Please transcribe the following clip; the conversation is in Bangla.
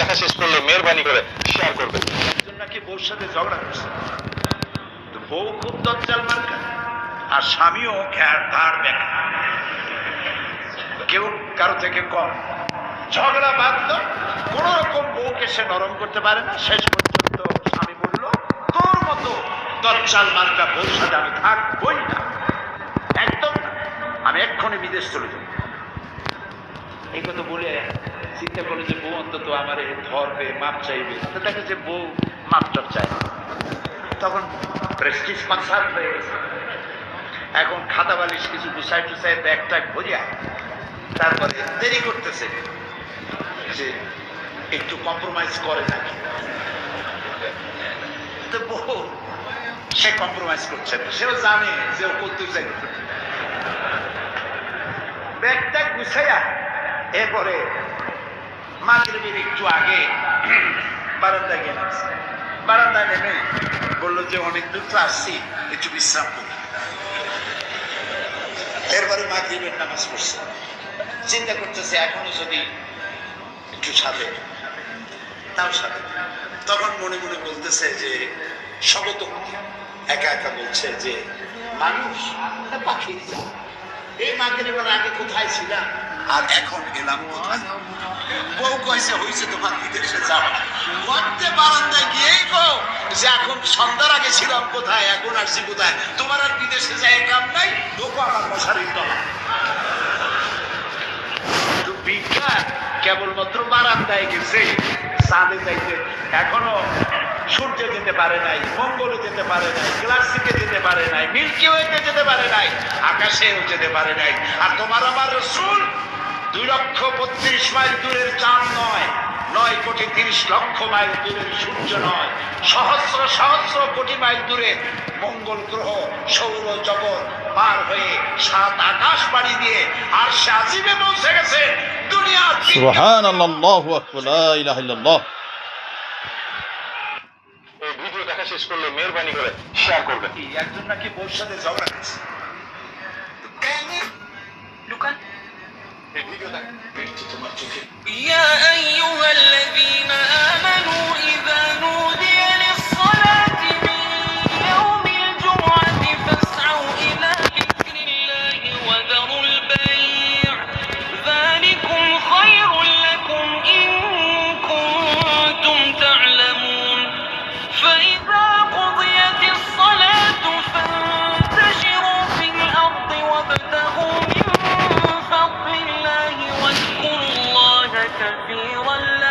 দেখা শেষ করলে মেহরবানি করে শেয়ার করবেন। একজন নাকি বউর সাথে ঝগড়া করছে, তো বউ খুব দজ্জাল মার্কা আর স্বামীও ঘাড় ব্যাখ্যা, কেউ কারো থেকে কম। ঝগড়া বাঁধল, কোন রকম বউকে সে নরম করতে পারে না। শেষ পর্যন্ত স্বামী বলল, তোর মতো দজ্জাল মার্কা বউর সাথে আমি থাকবই না, একদম না, আমি এক্ষুনি বিদেশ চলে যাব। এই কথা বলে চিন্তা করলো যে বউ অন্তত আমার ধরবে, মাপ চাইবে। তো দেখে যে বউ মাপটাপ চায়, তখন প্রেস্টিজ কনসার্ট হয়ে গেছে। এখন খাতা বালিশ কিছু গুছাই টুসাই ব্যাগ ট্যাগ ভরিয়া তারপরে দেরি করতেছে যে একটু কম্প্রোমাইজ করে নাকি। তো বউ সে কম্প্রোমাইজ করছে না, সেও জানে যে ও করতে চাই। ব্যাগ ট্যাগ গুছাইয়া এরপরে মাগরিবের একটু আগে বারান্দায় গিয়ে নামছে। বারান্দায় নেমে বললো যে অনেক দূর তো আসছি, একটু বিশ্রাম করি। এরপরে মাগরিবের নামাজ পড়ছে, চিন্তা করতেছে এখনো যদি একটু সাথে তাও সাথে। তখন মনে মনে বলতেছে যে স্বগত একা একা বলছে যে মানুষ পাখি, এই মাগরিবের আগে কোথায় ছিলাম আর এখন এলাম কোথায়। বউ কইছে হইছে তোমার বিদেশে যাওয়া, মধ্যে বারান্দায় গিয়েই কও যে এখন সন্ধ্যার আগে ছিলাম কোথায়, এখন আসছি কোথায়, তোমার আর বিদেশে যায় কাম নাই, ঢোকো আমার মশারির তলা। বিজ্ঞান কেবলমাত্র বারান্দায় গেছে, চাঁদে যাইতে এখনো সূর্যে যেতে পারে নাই, মঙ্গলে যেতে পারে নাই, গ্যালাক্সিতে যেতে পারে নাই, মিল্কি ওয়েতে যেতে পারে নাই, আকাশেও যেতে পারে নাই। আর তোমার আমার রাসূল 2,32,000 মাইল দূরের চাঁদ নয়, 9,30,00,000 মাইল দূরের সূর্য নয়, সহস্র সহস্র কোটি মাইল দূরে মঙ্গল গ্রহ সৌর জগৎ পার হয়ে 7 আকাশ পাড়ি দিয়ে আর সে আজিমে পৌঁছে গেছে। দুনিয়ার সুবহানাল্লাহ, আল্লাহু আকবার, লা ইলাহা ইল্লাল্লাহ। এই ভিডিও দেখা শেষ করলে মেহরবানি করে শেয়ার করবেন। একজন নাকি বউর সাথে ঝগড়া করছে, লুকান এই ভিডিও দেখ তোমার চোখে।